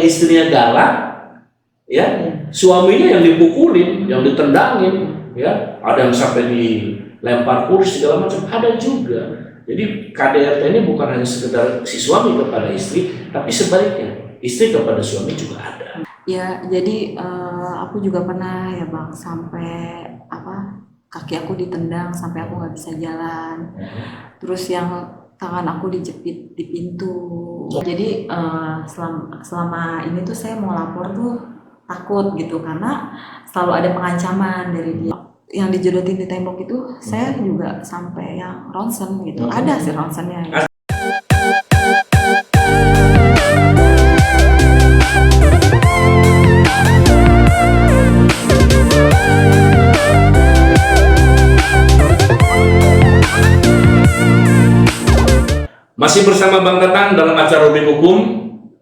istrinya galak, ya, suaminya yang dipukulin, yang ditendangin, ya, ada yang sampai dilempar kursi segala macam, ada juga. Jadi KDRT ini bukan hanya sekedar si suami kepada istri, tapi sebaliknya istri kepada suami juga ada. Ya, jadi aku juga pernah ya Bang, sampai kaki aku ditendang sampai aku nggak bisa jalan. Terus yang tangan aku dijepit di pintu. Jadi selama ini tuh saya mau lapor tuh takut gitu karena selalu ada pengancaman dari dia. Yang dijodotin di tembok itu saya juga sampai yang ronsen gitu. Ada sih ronsennya. Ya. Masih bersama Bang Tatang dalam acara Rubrik Hukum.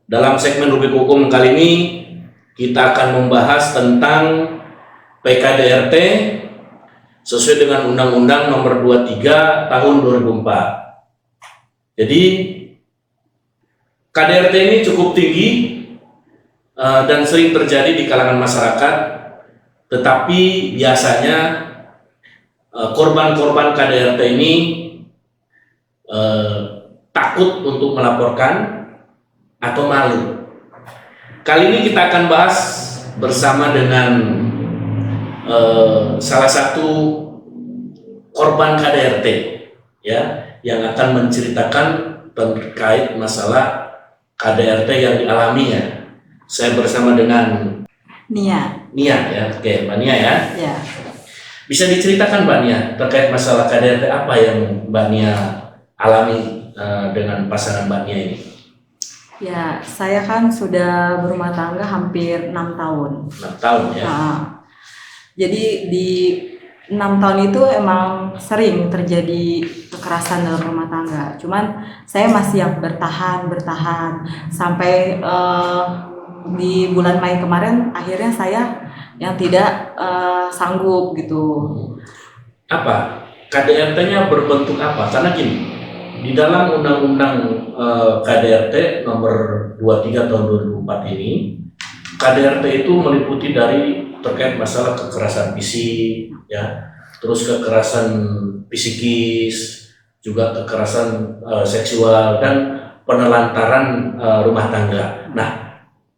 Dalam segmen Rubrik Hukum kali ini kita akan membahas tentang PKDRT sesuai dengan Undang-Undang Nomor 23 Tahun 2004. Jadi KDRT ini cukup tinggi dan sering terjadi di kalangan masyarakat, tetapi biasanya korban-korban KDRT ini takut untuk melaporkan atau malu. Kali ini kita akan bahas bersama dengan salah satu korban KDRT, ya, yang akan menceritakan terkait masalah KDRT yang dialaminya. Saya bersama dengan Nia ya, oke, Mbak Nia ya. Ya. Bisa diceritakan Mbak Nia terkait masalah KDRT apa yang Mbak Nia alami dengan pasangan Mbak Nia ini? Ya, saya kan sudah berumah tangga hampir 6 tahun. 6 tahun ya. Nah, jadi di 6 tahun itu emang sering terjadi kekerasan dalam rumah tangga. Cuman saya masih yang bertahan sampai di bulan Mei kemarin akhirnya saya yang tidak sanggup gitu. Apa? KDRT-nya berbentuk apa? Karena gini, di dalam Undang-Undang KDRT Nomor 23 Tahun 2004 ini, KDRT itu meliputi dari terkait masalah kekerasan fisik, ya, terus kekerasan psikis, juga kekerasan seksual dan penelantaran rumah tangga. Nah,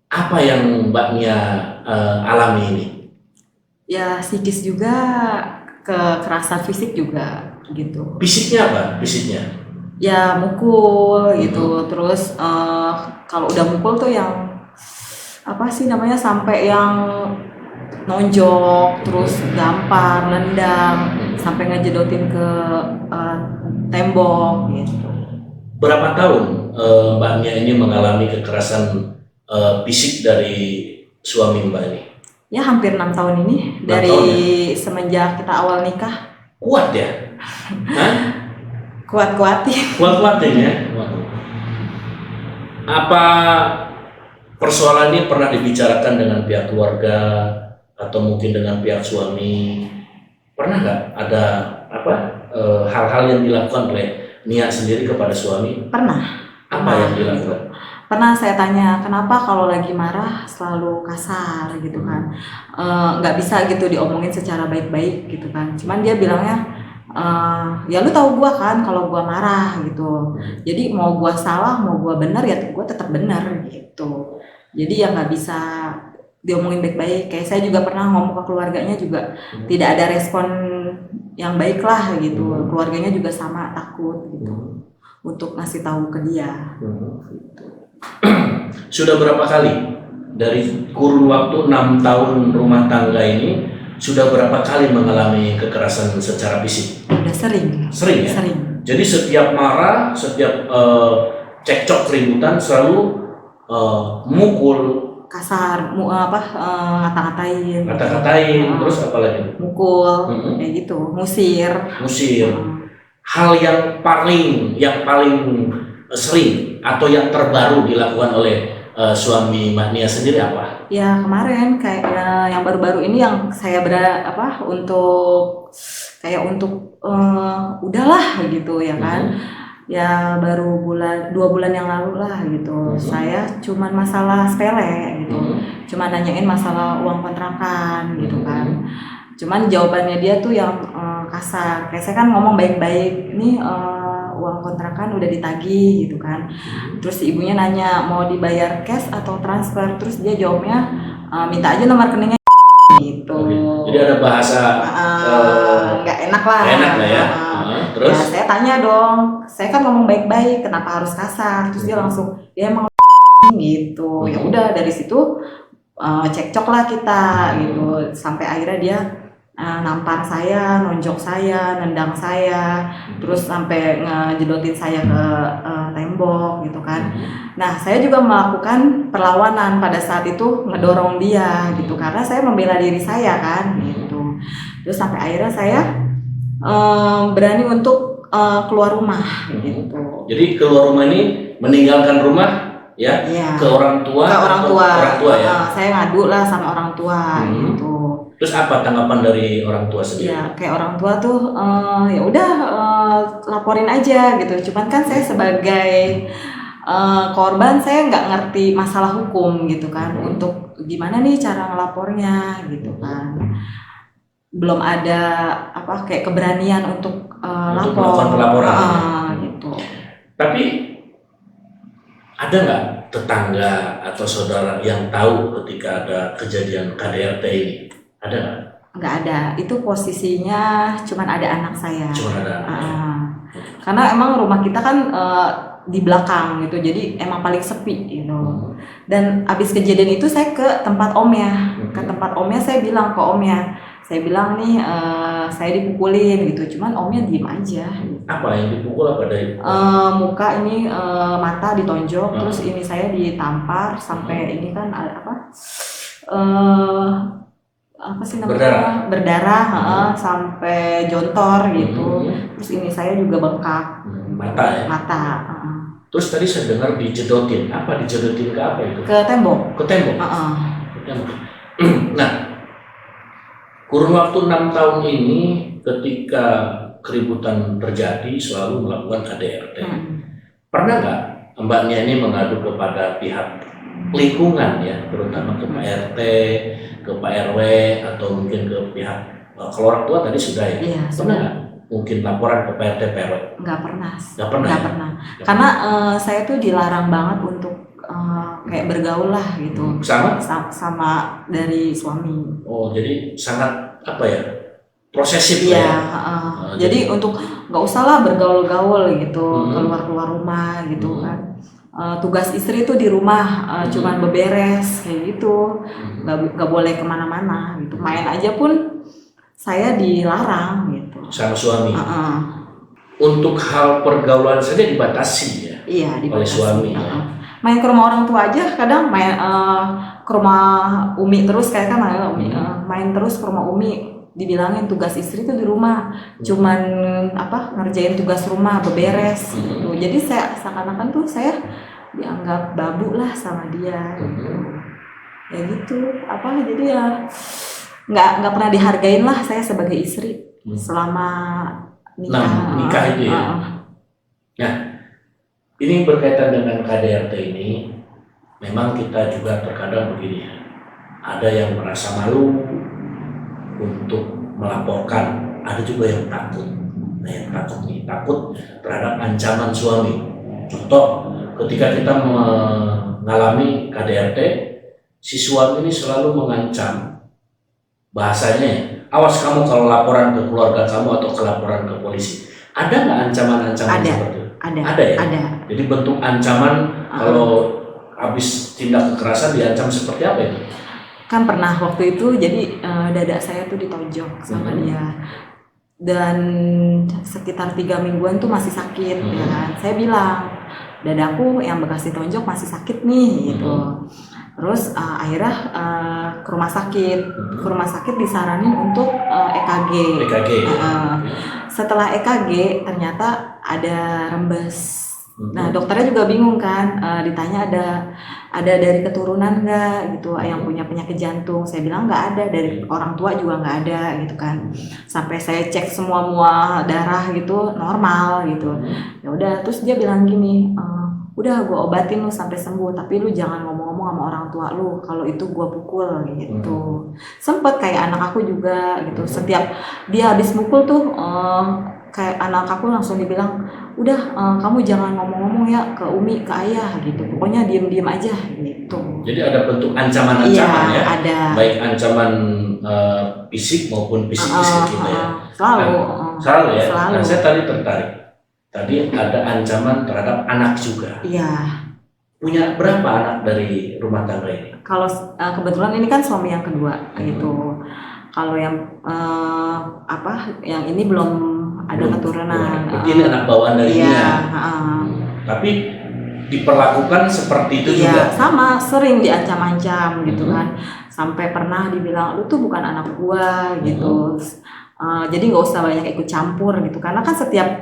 apa yang Mbak Nia alami ini? Ya, psikis juga, kekerasan fisik juga gitu. Fisiknya apa? Fisiknya? Ya mukul gitu, terus kalau udah mukul tuh yang apa sih namanya sampai yang nonjok, terus gampar, nendang, sampai ngejedotin ke tembok gitu. Berapa tahun Mbak Nia ini mengalami kekerasan fisik dari suami Mbak ini? Ya hampir 6 tahun ini, 6 dari tahun ya? semenjak kita awal nikah. Kuat ya? Hah? Kuat-kuatin ya? Apa persoalan ini pernah dibicarakan dengan pihak keluarga atau mungkin dengan pihak suami? Pernah nggak ada hal-hal yang dilakukan oleh Nia sendiri kepada suami? Pernah. Apa yang dilakukan? Pernah saya tanya, kenapa kalau lagi marah selalu kasar gitu kan, nggak bisa gitu diomongin secara baik-baik gitu kan. Cuman dia bilangnya, ya lu tahu gua kan kalau gua marah gitu, jadi mau gua salah mau gua benar ya gua tetap benar gitu. Jadi ya nggak bisa diomongin baik-baik. Kayak saya juga pernah ngomong ke keluarganya juga tidak ada respon yang baik lah gitu. Keluarganya juga sama, takut gitu untuk ngasih tahu ke dia gitu. Sudah berapa kali dari kurun waktu 6 tahun rumah tangga ini, sudah berapa kali mengalami kekerasan secara fisik? Udah sering. Sering ya? Sering. Jadi setiap marah, setiap cekcok keributan selalu mukul, kasar, ngata-ngatain, terus apa lagi? Mukul, kayak gitu, musir. Hal yang paling sering atau yang terbaru dilakukan oleh suami Mbak Nia sendiri apa? Ya kemarin kayak yang baru-baru ini yang saya untuk udahlah gitu ya kan. ya baru 2 bulan yang lalu lah gitu. Saya cuman masalah sepele gitu, cuman nanyain masalah uang kontrakan gitu kan. Cuman jawabannya dia tuh yang kasar. Kayak saya kan ngomong baik-baik, ini uang kontrakan udah ditagih gitu kan. Terus si ibunya nanya mau dibayar cash atau transfer, terus dia jawabnya minta aja nomor rekeningnya gitu. Jadi ada bahasa nggak enak lah. enak lah ya. Terus Ya saya tanya dong, saya kan ngomong baik-baik, kenapa harus kasar? Terus dia langsung, dia emang gitu. Ya udah dari situ cekcok lah kita gitu. Sampai akhirnya dia nampar saya, nonjok saya, nendang saya, terus sampai ngejedotin saya ke tembok gitu kan. Nah saya juga melakukan perlawanan pada saat itu, ngedorong dia gitu karena saya membela diri saya kan gitu. Terus sampai akhirnya saya berani untuk keluar rumah gitu. jadi keluar rumah ini meninggalkan rumah ya, Iya. ke orang tua. Ke orang tua. Orang tua ya. Saya ngadu lah sama orang tua gitu. Terus apa tanggapan dari orang tua sendiri? Ya kayak orang tua tuh ya udah laporin aja gitu. Cuman kan saya sebagai korban saya nggak ngerti masalah hukum gitu kan. Untuk gimana nih cara ngelapornya gitu kan. Belum ada apa kayak keberanian untuk lapor. Melakukan pelaporan. Gitu. Tapi ada nggak tetangga atau saudara yang tahu ketika ada kejadian KDRT ini? Ada nggak? Nggak ada. Itu posisinya cuman ada anak saya. Cuma ada. Karena emang rumah kita kan di belakang gitu, jadi emang paling sepi gitu. Dan abis kejadian itu saya ke tempat omnya, saya bilang ke omnya, saya bilang nih saya dipukulin gitu, cuman omnya diem aja. Apa yang dipukul apa dari? Muka ini mata ditonjok, terus ini saya ditampar sampai ini kan apa sih namanya berdarah sampai jontor gitu. Terus ini saya juga bengkak mata ya? Mata. Terus tadi saya dengar dijedotin. Apa dijedotin ke apa itu? Ke tembok. Ke tembok. Ke tembok. Nah, kurun waktu 6 tahun ini ketika keributan terjadi selalu melakukan KDRT. Pernah nggak mbaknya ini mengadu kepada pihak lingkungan ya, terutama ke Pak RT, ke Pak RW, atau mungkin ke pihak kalau orang tua tadi sudah ya? Iya, pernah nggak mungkin laporan ke Pak RT, Pak RW? Nggak pernah. Nggak pernah. Karena saya tuh dilarang banget untuk kayak bergaul lah gitu. Sama dari suami. Oh, jadi sangat apa ya? Prosesif ya. Jadi untuk nggak usah lah bergaul-gaul gitu, keluar rumah gitu kan. Tugas istri tuh di rumah cuman beberes kayak gitu, nggak boleh kemana-mana gitu, main aja pun saya dilarang gitu sama suami. Untuk hal pergaulan saja dibatasi ya? Iya, dibatasi oleh suami. Main ke rumah orang tua aja kadang main ke rumah Umi terus kayak kan main terus ke rumah Umi, dibilangin tugas istri tuh di rumah cuman ngerjain tugas rumah beberes gitu. Jadi saya seakan-akan tuh saya dianggap babu lah sama dia gitu. Ya gitu jadi ya nggak pernah dihargain lah saya sebagai istri selama nikah itu ya. Nah, ini berkaitan dengan KDRT ini, memang kita juga terkadang begini ya, ada yang merasa malu untuk melaporkan, ada juga yang takut. Nah, yang takut terhadap ancaman suami. Contoh, ketika kita mengalami KDRT, si suami ini selalu mengancam, bahasanya, awas kamu kalau laporan ke keluarga kamu atau laporan ke polisi. Ada nggak ancaman-ancaman seperti itu? Ada ya? Ada. Jadi bentuk ancaman kalau habis tindak kekerasan diancam seperti apa itu? Kan pernah waktu itu jadi dada saya tuh ditonjok sama dia dan sekitar 3 mingguan tuh masih sakit ya kan. Saya bilang dadaku yang bekas ditonjok masih sakit nih gitu. Terus akhirnya ke rumah sakit disaranin untuk EKG. Setelah EKG ternyata ada rembes Nah dokternya juga bingung kan, ditanya ada dari keturunan nggak gitu yang punya penyakit jantung. Saya bilang nggak ada, dari orang tua juga nggak ada gitu kan. Sampai saya cek semua darah gitu normal gitu. Ya udah, terus dia bilang gini, udah gue obatin lu sampai sembuh, tapi lu jangan ngomong-ngomong sama orang tua lu kalau itu gue pukul gitu. Sempet kayak anak aku juga gitu, setiap dia habis mukul tuh kayak anak aku langsung dibilang, udah kamu jangan ngomong-ngomong ya ke umi, ke ayah gitu, pokoknya diem-diem aja gitu. Jadi ada bentuk ancaman-ancaman ya, ada. Baik ancaman fisik maupun psikis gitu ya. Selalu ya. Nah, saya tadi tertarik. Tadi ada ancaman terhadap anak juga. Iya. Punya berapa anak dari rumah tangga ini? Kalau kebetulan ini kan suami yang kedua gitu. Kalau yang yang ini belum ada keturunan. Berarti ini anak bawaan dari dia. Tapi diperlakukan seperti itu juga. Sama, sering diancam-ancam gitu kan. Sampai pernah dibilang lu tuh bukan anak gua gitu. Jadi nggak usah banyak ikut campur gitu, karena kan setiap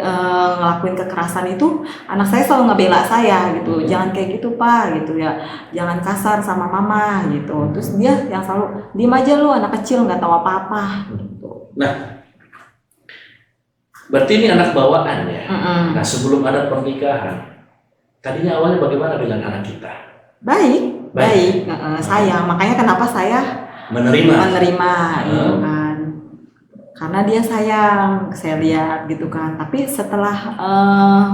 ngelakuin kekerasan itu anak saya selalu ngebela saya gitu, jangan kayak gitu pak gitu ya, jangan kasar sama mama gitu. Terus dia yang selalu diem aja lu anak kecil nggak tahu apa-apa gitu. Nah, berarti ini anak bawaan ya. Nah, sebelum ada pernikahan, tadinya awalnya bagaimana dengan anak kita? Baik. Sayang, makanya kenapa saya menerima gitu kan. Karena dia sayang, saya lihat gitu kan. Tapi setelah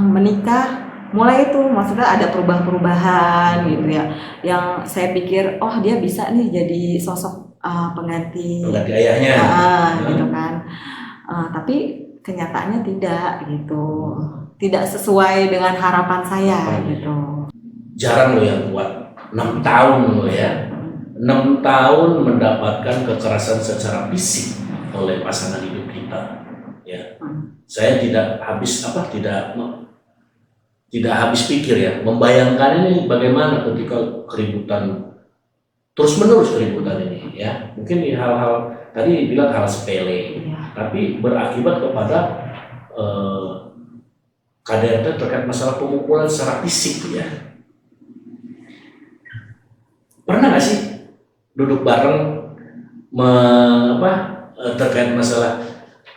menikah, mulai itu maksudnya ada perubahan-perubahan gitu ya. Yang saya pikir, oh dia bisa nih jadi sosok pengganti ayahnya, gitu kan. Tapi kenyataannya tidak gitu, tidak sesuai dengan harapan saya gitu. Jarang lo yang kuat, 6 tahun lo ya. 6 tahun mendapatkan kekerasan secara fisik oleh pasangan hidup kita, ya. Saya tidak habis pikir ya, membayangkan ini bagaimana ketika keributan terus-menerus keributan ini, ya. Mungkin hal-hal tadi bilang hal sepele, tapi berakibat kepada KDRT terkait masalah pemukulan secara fisik, ya. Pernah nggak sih duduk bareng terkait masalah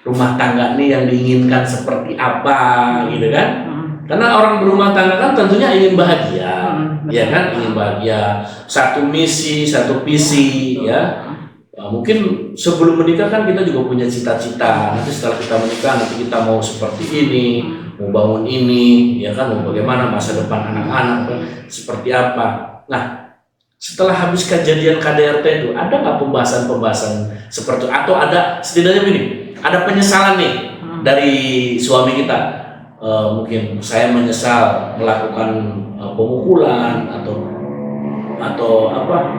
rumah tangga nih yang diinginkan seperti apa gitu kan? Karena orang berumah tangga kan tentunya ingin bahagia, ya kan? Ingin bahagia, satu misi, satu visi, ya. Mungkin sebelum menikah kan kita juga punya cita-cita. Nanti setelah kita menikah nanti kita mau seperti ini, mau bangun ini, ya kan? Mau bagaimana masa depan anak-anak, seperti apa? Nah, setelah habis kejadian KDRT itu, ada nggak pembahasan seperti itu? Atau ada setidaknya begini, ada penyesalan nih dari suami kita, mungkin saya menyesal melakukan pemukulan atau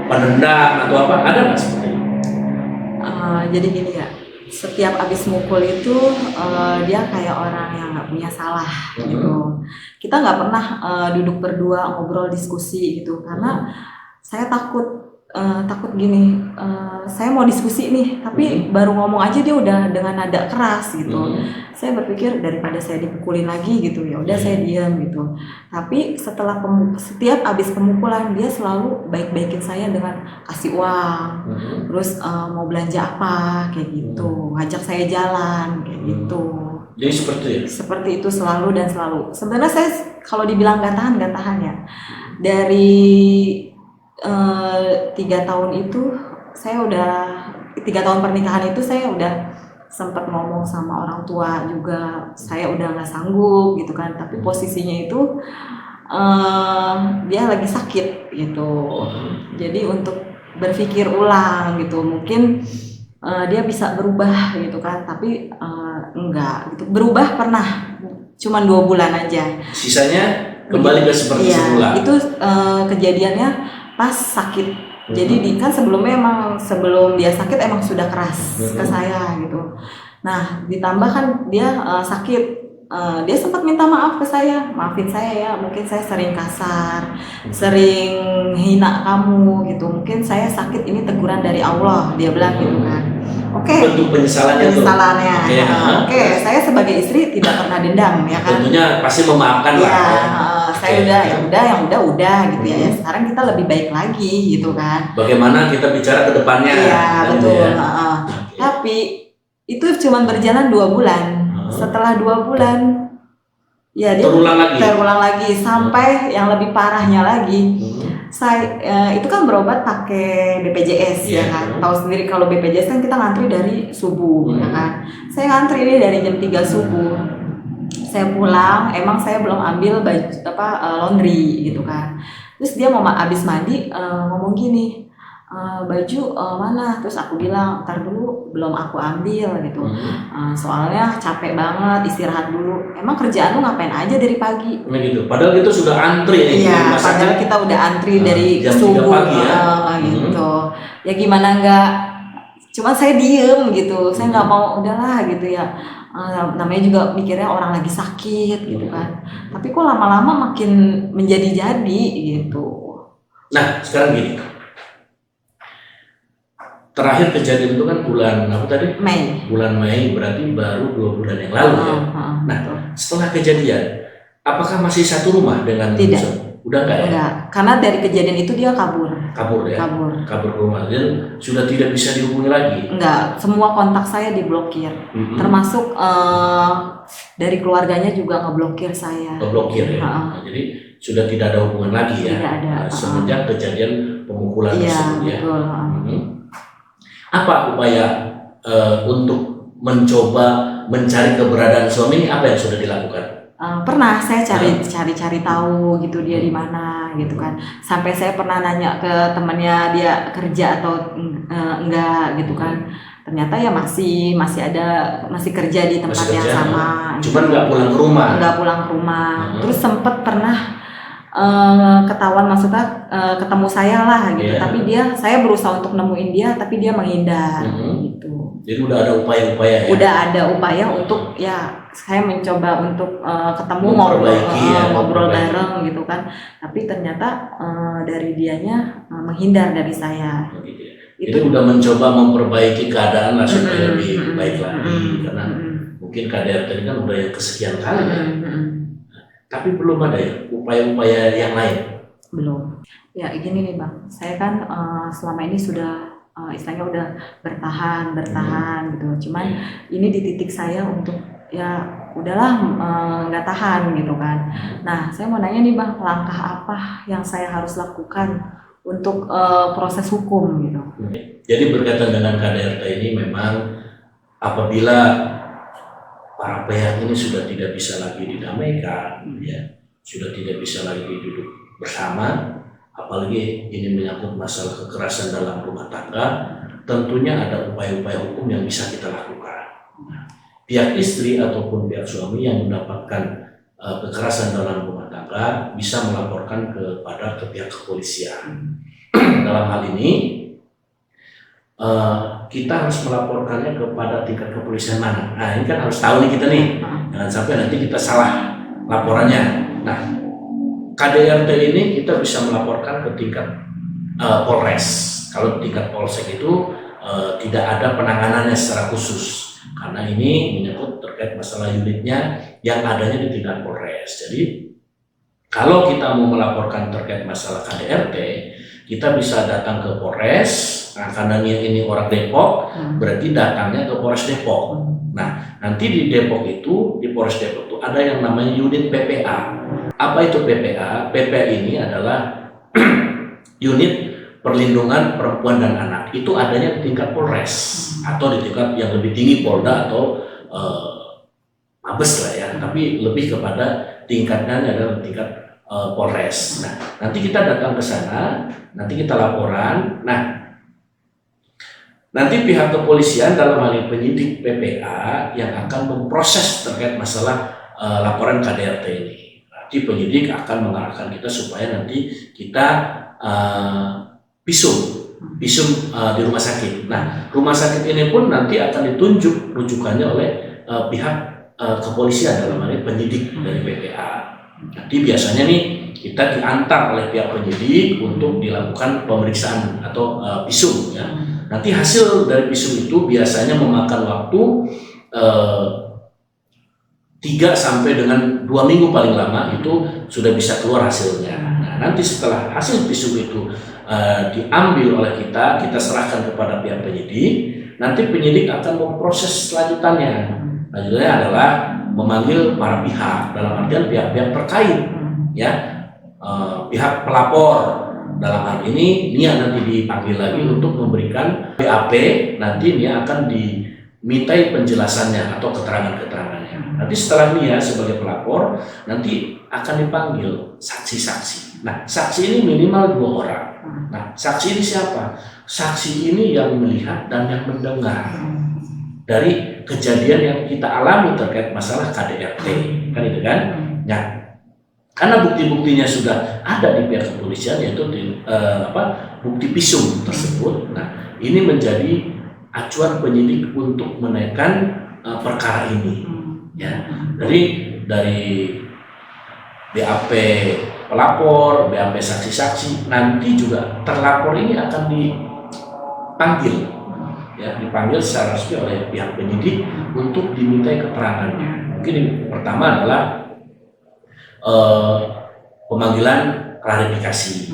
penendang atau apa, ada nggak seperti itu? Jadi gini ya, setiap abis mukul itu dia kayak orang yang nggak punya salah gitu. Kita nggak pernah duduk berdua ngobrol diskusi gitu, karena saya takut gini, saya mau diskusi nih, tapi baru ngomong aja dia udah dengan nada keras gitu. Saya berpikir daripada saya dipukulin lagi gitu, ya udah saya diam gitu. Tapi setiap habis pemukulan dia selalu baik-baikin saya dengan kasih uang, terus mau belanja apa kayak gitu, ngajak saya jalan kayak gitu. Jadi seperti itu selalu dan selalu. Sebenarnya saya kalau dibilang nggak tahan ya. Dari 3 tahun itu saya udah 3 tahun pernikahan itu saya udah sempat ngomong sama orang tua juga, saya udah nggak sanggup gitu kan, tapi posisinya itu dia lagi sakit gitu, jadi untuk berpikir ulang gitu, mungkin dia bisa berubah gitu kan, tapi enggak gitu. Berubah pernah cuman 2 bulan aja, sisanya kembali ke seperti semula. Itu kejadiannya pas sakit. Jadi kan sebelumnya sebelum dia sakit emang sudah keras ke saya gitu. Nah, ditambah kan dia sakit, dia sempat minta maaf ke saya, maafin saya ya, mungkin saya sering kasar, sering hina kamu gitu. Mungkin saya sakit, ini teguran dari Allah, dia bilang gitu kan. Oke. Bentuk penyesalannya. Oke, saya sebagai istri tidak pernah dendam ya kan. Tentunya pasti memaafkan lah. saya udah yang udah gitu ya. Sekarang kita lebih baik lagi gitu kan. Bagaimana kita bicara ke depannya? Iya betul. Ya. Tapi itu cuma berjalan 2 bulan. Setelah 2 bulan, ya dia terulang lagi sampai yang lebih parahnya lagi. Saya itu kan berobat pakai BPJS ya kan. Tahu sendiri kalau BPJS kan kita ngantri dari subuh ya kan. Saya ngantri ini dari jam 3 subuh. Saya pulang, emang saya belum ambil baju laundry gitu kan. Terus dia mau habis mandi ngomong gini, baju mana? Terus aku bilang, ntar dulu belum aku ambil gitu. Soalnya capek banget, istirahat dulu. Emang kerjaan lu ngapain aja dari pagi? Nah gitu. Padahal itu sudah antri. Iya, padahal kita udah antri dari subuh pagi, ya. Gitu. Ya gimana enggak? Cuma saya diem gitu. Saya nggak mau udahlah gitu ya. Namanya juga mikirnya orang lagi sakit gitu kan. Tapi kok lama-lama makin menjadi-jadi gitu. Nah sekarang gini, terakhir kejadian itu kan bulan apa tadi? Mei. Bulan Mei, berarti baru 2 bulan yang lalu ya. Nah setelah kejadian, apakah masih satu rumah dengan? Tidak. Udah enggak ya? Enggak, karena dari kejadian itu dia kabur. Kabur ya? Kabur ke rumah, dan sudah tidak bisa dihubungi lagi? Enggak, semua kontak saya diblokir. Termasuk dari keluarganya juga ngeblokir saya. Ngeblokir ya? Nah, jadi sudah tidak ada hubungan lagi ya? Tidak ada. Semenjak kejadian pemukulan tersebut ya? Betul. Apa upaya untuk mencoba mencari keberadaan suami ini, apa yang sudah dilakukan? Pernah saya cari tahu gitu dia di mana gitu kan, sampai saya pernah nanya ke temannya dia kerja atau enggak gitu kan, ternyata ya masih kerja di tempat yang sama. Cuman nggak pulang ke rumah. Terus sempet pernah ketahuan, maksudnya ketemu saya lah gitu, tapi saya berusaha untuk nemuin dia tapi dia menghindar gitu. Jadi udah ada upaya-upaya ya? Udah ada upaya untuk ya saya mencoba untuk ketemu ngobrol bareng gitu kan, tapi ternyata dari dianya menghindar dari saya. Itu udah mencoba memperbaiki keadaan lah supaya lebih baik lagi, karena mungkin KDRT ini kan udah yang kesekian kali ya. Tapi belum ada ya upaya-upaya yang lain? Belum. Ya gini nih Bang, saya kan selama ini sudah istilahnya udah bertahan gitu. Cuman ini di titik saya untuk ya udahlah nggak tahan gitu kan. Nah saya mau nanya nih Bang, langkah apa yang saya harus lakukan untuk proses hukum gitu? Jadi berkaitan dengan KDRT ini, memang apabila para pihak ini sudah tidak bisa lagi didamaikan, ya, sudah tidak bisa lagi duduk bersama, apalagi ini menyangkut masalah kekerasan dalam rumah tangga, tentunya ada upaya-upaya hukum yang bisa kita lakukan. Nah, pihak istri ataupun pihak suami yang mendapatkan kekerasan dalam rumah tangga bisa melaporkan ke pihak kepolisian. Dalam hal ini kita harus melaporkannya kepada tingkat kepolisian mana. Nah ini kan harus tahu nih kita nih, jangan sampai nanti kita salah laporannya. Nah KDRT ini kita bisa melaporkan ke tingkat Polres. Kalau tingkat Polsek itu tidak ada penanganannya secara khusus, karena ini menyangkut terkait masalah unitnya yang adanya di tingkat Polres. Jadi kalau kita mau melaporkan terkait masalah KDRT, kita bisa datang ke Polres. Nah, karena ini orang Depok, berarti datangnya ke Polres Depok. Nah, nanti di Depok itu, di Polres Depok itu ada yang namanya unit PPA. Apa itu PPA? PPA ini adalah unit perlindungan perempuan dan anak. Itu adanya di tingkat Polres atau di tingkat yang lebih tinggi, Polda atau Mabes lah ya. Tapi lebih kepada tingkatnya adalah tingkat Polres. Nah, nanti kita datang ke sana, nanti kita laporan. Nah, nanti pihak kepolisian dalam hal ini penyidik PPA yang akan memproses terkait masalah laporan KDRT ini. Nanti penyidik akan mengarahkan kita supaya nanti kita visum di rumah sakit. Nah, rumah sakit ini pun nanti akan ditunjuk rujukannya oleh pihak kepolisian dalam hal ini penyidik dari PPA. Nanti biasanya nih kita diantar oleh pihak penyidik untuk dilakukan pemeriksaan atau visum ya. Nanti hasil dari visum itu biasanya memakan waktu 3 sampai dengan 2 minggu paling lama itu sudah bisa keluar hasilnya. Nah, nanti setelah hasil visum itu diambil oleh kita serahkan kepada pihak penyidik. Nanti penyidik akan memproses selanjutannya. Selanjutnya adalah memanggil para pihak, dalam artian pihak-pihak terkait, ya, pihak pelapor. Dalam hal ini Nia nanti dipanggil lagi untuk memberikan BAP. Nanti Nia akan dimintai penjelasannya atau keterangan-keterangannya. Nanti setelah Nia sebagai pelapor, nanti akan dipanggil saksi-saksi. Nah, saksi ini minimal 2 orang. Nah, saksi ini siapa? Saksi ini yang melihat dan yang mendengar dari kejadian yang kita alami terkait masalah KDRT, kan itu kan? Nah, karena bukti-buktinya sudah ada di pihak kepolisian, yaitu bukti visum tersebut. Nah, ini menjadi acuan penyidik untuk menaikkan perkara ini. Ya, dari BAP pelapor, BAP saksi-saksi, nanti juga terlapor ini akan dipanggil, ya, dipanggil secara resmi oleh pihak penyidik untuk dimintai keterangannya. Mungkin yang pertama adalah pemanggilan klarifikasi.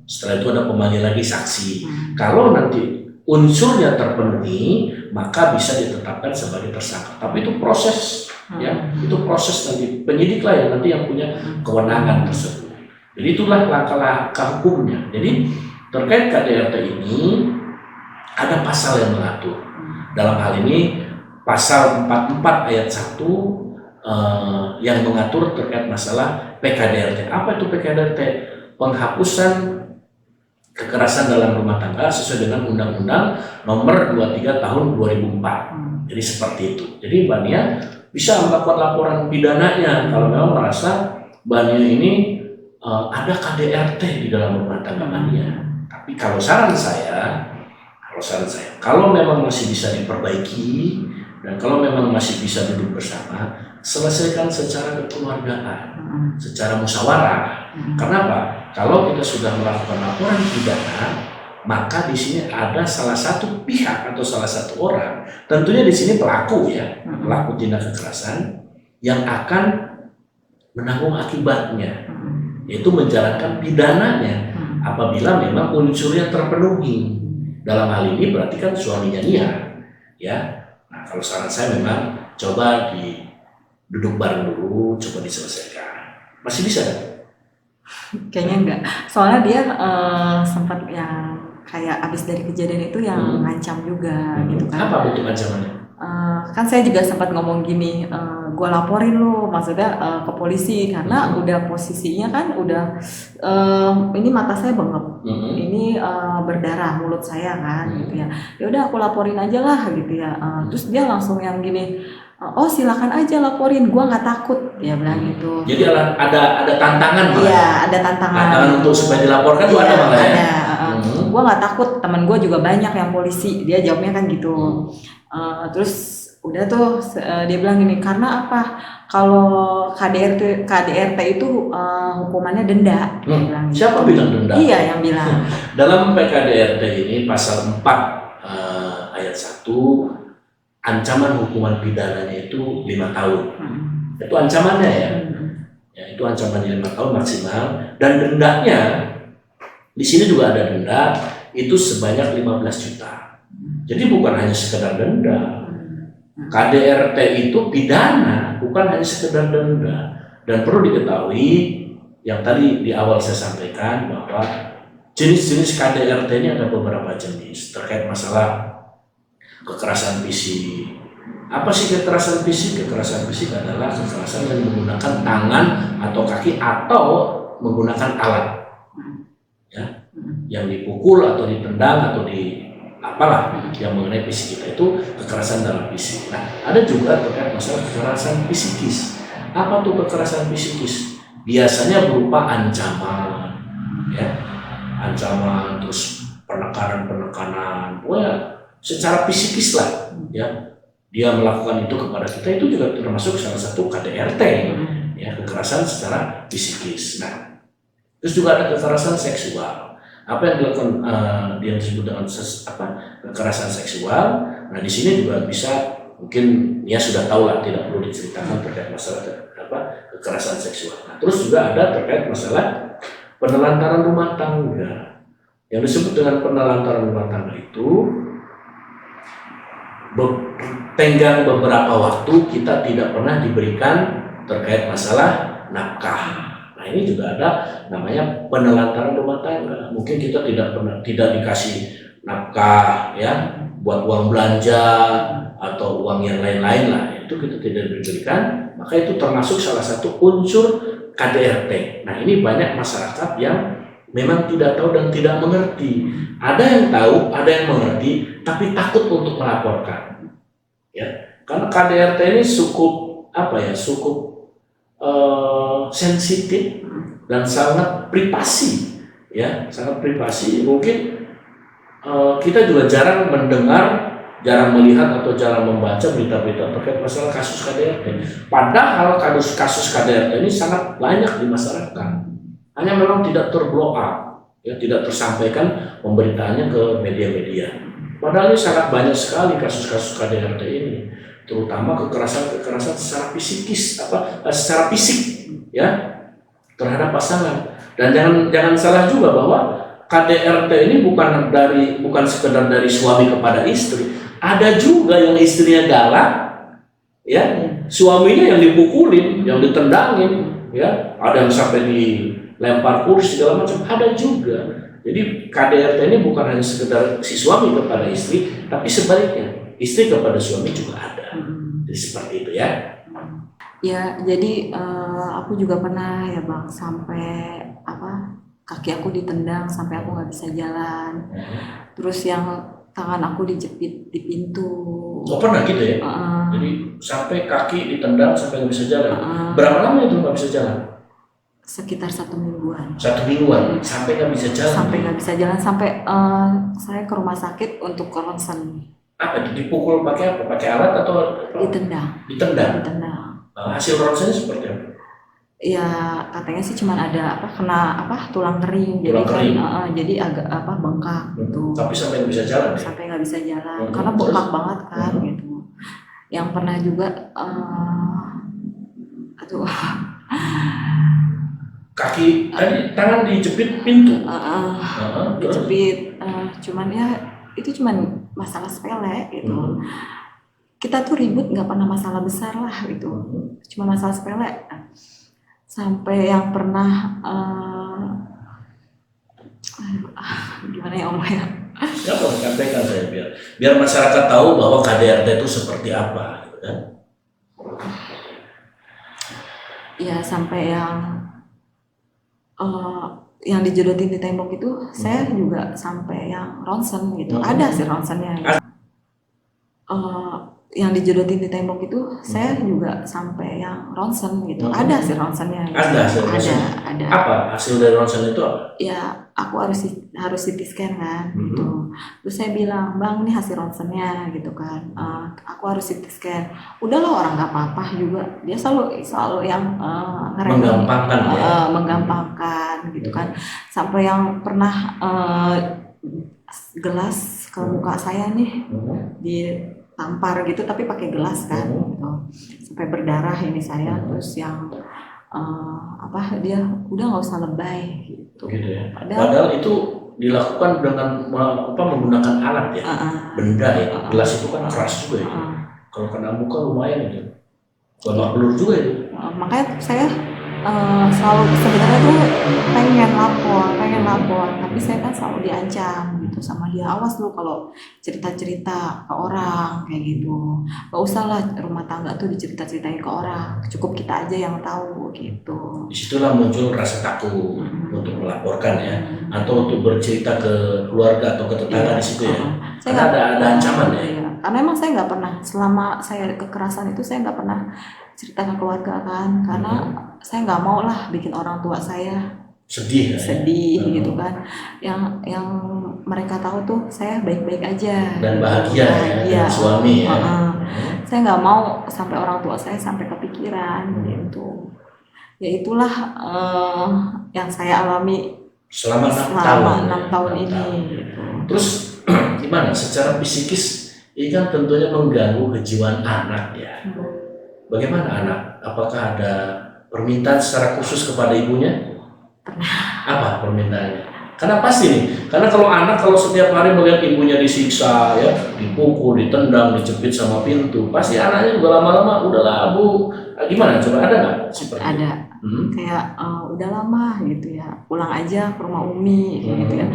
Setelah itu ada pemanggilan lagi saksi. Kalau nanti unsurnya terpenuhi, maka bisa ditetapkan sebagai tersangka. Tapi itu proses, ya, itu proses nanti penyidik lah yang nanti yang punya kewenangan tersebut. Jadi itulah langkah-langkah hukumnya. Jadi terkait KDRT ini ada pasal yang mengatur. Dalam hal ini pasal 44 ayat 1 yang mengatur terkait masalah PKDRT. Apa itu PKDRT? Penghapusan kekerasan dalam rumah tangga sesuai dengan Undang-Undang Nomor 23 Tahun 2004. Jadi seperti itu. Jadi Mbak Nia bisa melakukan laporan pidananya kalau memang merasa Mbak Nia ini ada KDRT di dalam rumah tangga Mbak Nia. Tapi kalau saran saya, kalau memang masih bisa diperbaiki dan kalau memang masih bisa duduk bersama, selesaikan secara kekeluargaan, secara musyawarah. Kenapa? Kalau kita sudah melakukan laporan pidana, maka di sini ada salah satu pihak atau salah satu orang, tentunya di sini pelaku, ya, pelaku tindak kekerasan yang akan menanggung akibatnya, yaitu menjalankan pidananya apabila memang unsurnya terpenuhi. Dalam hal ini berarti kan suaminya Nia, ya. Nah, kalau saran saya memang coba duduk bareng dulu, coba diselesaikan. Masih bisa kan? Kayaknya enggak. Soalnya dia sempat yang kayak abis dari kejadian itu yang ngancam juga gitu kan. Apa bentuk ancamannya? Kan saya juga sempat ngomong gini, gue laporin lo, maksudnya ke polisi karena udah posisinya kan udah ini mata saya bengep, ini berdarah mulut saya kan gitu ya. Ya udah aku laporin aja lah gitu ya. Terus dia langsung yang gini, oh silakan aja laporin, gua nggak takut, dia bilang gitu. Jadi ada tantangan malah. Iya, ada tantangan. Tantangan untuk supaya dilaporkan tuh ada malah ya. Ada. Gua nggak takut, teman gua juga banyak yang polisi, dia jawabnya kan gitu. Terus udah tuh dia bilang gini, karena apa? Kalau KDRT itu hukumannya denda. Dia bilang gitu. Siapa bilang denda? Iya yang bilang. Dalam PKDRT ini pasal 4 ayat 1, ancaman hukuman pidananya itu 5 tahun. Itu ancamannya ya. Ya, itu ancamannya 5 tahun maksimal, dan dendanya di sini juga ada denda itu sebanyak 15 juta. Jadi bukan hanya sekedar denda. KDRT itu pidana, bukan hanya sekedar denda. Dan perlu diketahui yang tadi di awal saya sampaikan bahwa jenis-jenis KDRT ini ada beberapa jenis terkait masalah kekerasan fisik. Apa sih kekerasan fisik? Kekerasan fisik adalah kekerasan yang menggunakan tangan atau kaki atau menggunakan alat, ya, yang dipukul atau ditendang atau apalah yang mengenai fisik kita, itu kekerasan dalam fisik. Nah, ada juga terkait masalah kekerasan psikis. Apa tuh kekerasan psikis? Biasanya berupa ancaman, ya, ancaman, terus penekanan, pokoknya secara psikis lah, ya, dia melakukan itu kepada kita, itu juga termasuk salah satu KDRT, ya, kekerasan secara psikis. Nah, terus juga ada kekerasan seksual. Apa yang dilakukan dia disebut dengan kekerasan seksual. Nah, di sini juga bisa mungkin ya sudah tahu lah, tidak perlu diceritakan terkait masalah kekerasan seksual. Nah, terus juga ada terkait masalah penelantaran rumah tangga. Yang disebut dengan penelantaran rumah tangga itu tenggang beberapa waktu kita tidak pernah diberikan terkait masalah nafkah. Nah, ini juga ada namanya penelantaran rumah tangga. Mungkin kita tidak dikasih nafkah ya, buat uang belanja atau uang yang lain-lain lah, itu kita tidak diberikan, maka itu termasuk salah satu unsur KDRT. Nah, ini banyak masyarakat yang memang tidak tahu dan tidak mengerti. Ada yang tahu, ada yang mengerti, tapi takut untuk melaporkan. Ya, karena KDRT ini cukup sensitif dan sangat privasi, ya, sangat privasi. Mungkin kita juga jarang mendengar, jarang melihat atau jarang membaca berita-berita terkait masalah kasus KDRT. Padahal kasus KDRT ini sangat banyak di masyarakat. Hanya memang tidak terblow up, ya, tidak tersampaikan pemberitaannya ke media-media. Padahal ini sangat banyak sekali kasus-kasus KDRT ini, terutama kekerasan secara secara fisik, ya, terhadap pasangan. Dan jangan salah juga bahwa KDRT ini bukan sekedar dari suami kepada istri. Ada juga yang istrinya galak, ya, suaminya yang dipukulin, yang ditendangin, ya, ada yang sampai dilempar kursi segala macam, ada juga. Jadi KDRT ini bukan hanya sekedar si suami kepada istri, tapi sebaliknya istri kepada suami juga ada. Jadi seperti itu ya. Ya, jadi aku juga pernah ya Bang, sampai kaki aku ditendang sampai aku nggak bisa jalan. Terus yang tangan aku dijepit di pintu. Oh, pernah gitu ya? Jadi sampai kaki ditendang sampai nggak bisa jalan. Berapa lama itu nggak bisa jalan? Sekitar 1 mingguan. 1 mingguan sampai nggak bisa jalan. Sampai nggak bisa jalan, sampai saya ke rumah sakit untuk ronsen. Apa itu, dipukul pakai apa? Pakai alat atau Ditendang. Ditendang. Hasil ronsennya seperti apa? Ya katanya sih cuma ada kena tulang kering, Tulang kering. jadi agak bengkak gitu. Tapi sampai nggak bisa jalan. Sampai nggak bisa jalan karena bengkak banget kan gitu. Yang pernah juga kaki tadi tangan dijepit pintu. Dijepit, cuman ya itu cuman masalah sepele gitu. Kita tuh ribut nggak pernah masalah besar lah gitu, cuma masalah sepele. Sampai yang pernah gimana ya omongnya? Ya, sampaikan saya biar masyarakat tahu bahwa KDRT itu seperti apa, gitu kan? Ya sampai yang dijodotin di tembok itu, saya juga sampai yang ronsen gitu. Ada sih ronsennya. Gitu. Yang dijodotin di tembok itu, saya juga sampai yang ronsen gitu. Ada sih ronsennya. Gitu. Ada. Apa hasil dari ronsen itu apa? Ya aku harus CT scan kan gitu. Terus saya bilang, Bang, ini hasil ronsennya gitu kan. Aku harus CT scan. Udahlah, orang nggak apa-apa juga. Dia selalu yang menggampangkan gitu kan. Sampai yang pernah gelas ke muka saya nih ditampar gitu, tapi pakai gelas kan gitu. Sampai berdarah ini saya. Terus yang dia udah nggak usah lebay gitu ya. Padahal itu dilakukan dengan menggunakan alat ya, benda ya. Gelas itu kan keras juga ya. Kalau kena muka lumayan itu, babak belur juga itu. Makanya saya selalu sebenarnya tuh pengen lapor, tapi saya kan selalu diancam gitu sama dia, awas lu kalau cerita-cerita ke orang kayak gitu, gak usah lah rumah tangga tuh dicerita-ceritain ke orang, cukup kita aja yang tahu gitu. Disitulah muncul rasa takut untuk melaporkan ya, atau untuk bercerita ke keluarga atau ke tetangga di situ ya. Karena ada ancaman ya. Karena emang saya nggak pernah, selama saya kekerasan itu saya nggak pernah cerita ke keluarga kan, karena saya nggak mau lah bikin orang tua saya sedih gitu kan. Yang mereka tahu tuh saya baik-baik aja dan bahagia ya, suami ya. Saya nggak mau sampai orang tua saya sampai kepikiran gitu. Ya itulah yang saya alami selama 6 tahun ini. Gitu. Terus gimana secara psikis Ini kan tentunya mengganggu kejiwaan anak ya. Bagaimana anak? Apakah ada permintaan secara khusus kepada ibunya? Apa permintaannya? Karena pasti nih, karena kalau setiap hari melihat ibunya disiksa ya, dipukul, ditendang, dicepit sama pintu, pasti anaknya juga lama-lama udahlah bu, gimana? Coba ada nggak seperti itu? Ada kayak udah lama gitu ya, pulang aja ke rumah Umi kayak gitu ya.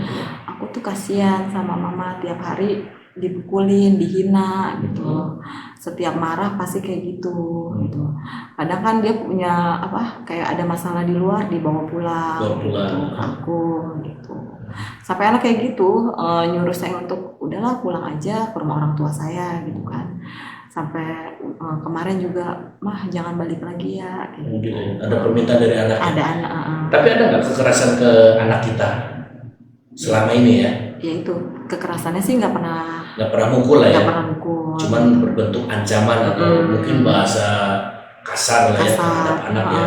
Aku tuh kasihan sama mama, tiap hari dipukulin, dihina gitu. Setiap marah pasti kayak gitu gitu. Kadang kan dia punya kayak ada masalah di luar, dibawa pulang gitu ke aku gitu. Sampai anak kayak gitu nyuruh saya untuk udahlah pulang aja ke rumah orang tua saya gitu kan. Sampai kemarin juga, mah jangan balik lagi ya kayak gitu. Ada permintaan dari anak. Ada anak. Tapi ada nggak kekerasan ke anak kita selama ini ya? Ya itu kekerasannya sih nggak pernah mukul lah ya. Nggak pernah mukul. Cuman berbentuk ancaman atau mungkin bahasa kasar lah ya terhadap anak ya.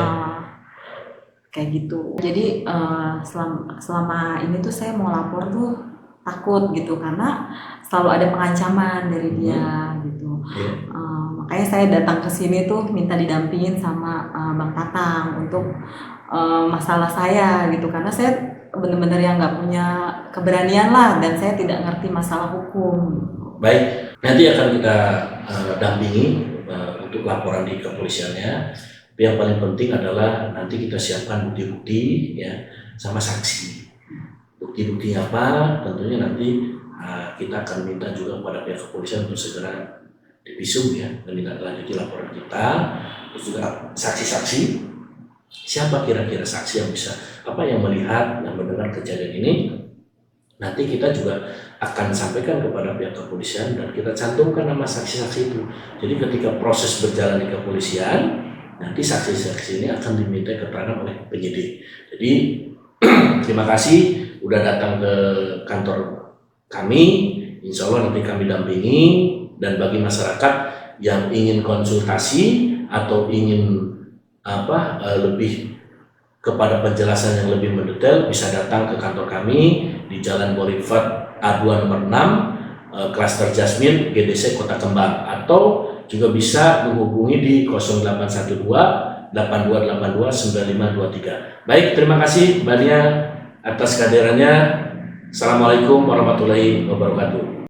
Kayak gitu. Jadi selama ini tuh saya mau lapor tuh takut gitu karena selalu ada pengancaman dari dia gitu. Makanya saya datang ke sini tuh minta didampingin sama Bang Tatang untuk masalah saya gitu, karena saya benar-benar yang nggak punya keberanian lah dan saya tidak ngerti masalah hukum. Baik, nanti akan kita dampingi untuk laporan di kepolisiannya. Yang paling penting adalah nanti kita siapkan bukti-bukti ya sama saksi. Bukti-buktinya apa? Tentunya nanti kita akan minta juga kepada pihak kepolisian untuk segera divisum ya, menindaklanjuti laporan kita. Terus juga saksi-saksi, siapa kira-kira saksi yang bisa yang melihat dan mendengar kejadian ini. Nanti kita juga akan sampaikan kepada pihak kepolisian dan kita cantumkan nama saksi-saksi itu. Jadi ketika proses berjalan di kepolisian, nanti saksi-saksi ini akan diminta keterangan oleh penyidik. Jadi terima kasih udah datang ke kantor kami. Insya Allah nanti kami dampingi, dan bagi masyarakat yang ingin konsultasi atau ingin lebih kepada penjelasan yang lebih mendetail, bisa datang ke kantor kami di Jalan Borifat A2 nomor 6 Klaster Jasmine GDC Kota Kembang, atau juga bisa menghubungi di 0812 8282 9523. Baik, terima kasih Mbak Nia atas kehadirannya. Assalamualaikum warahmatullahi wabarakatuh.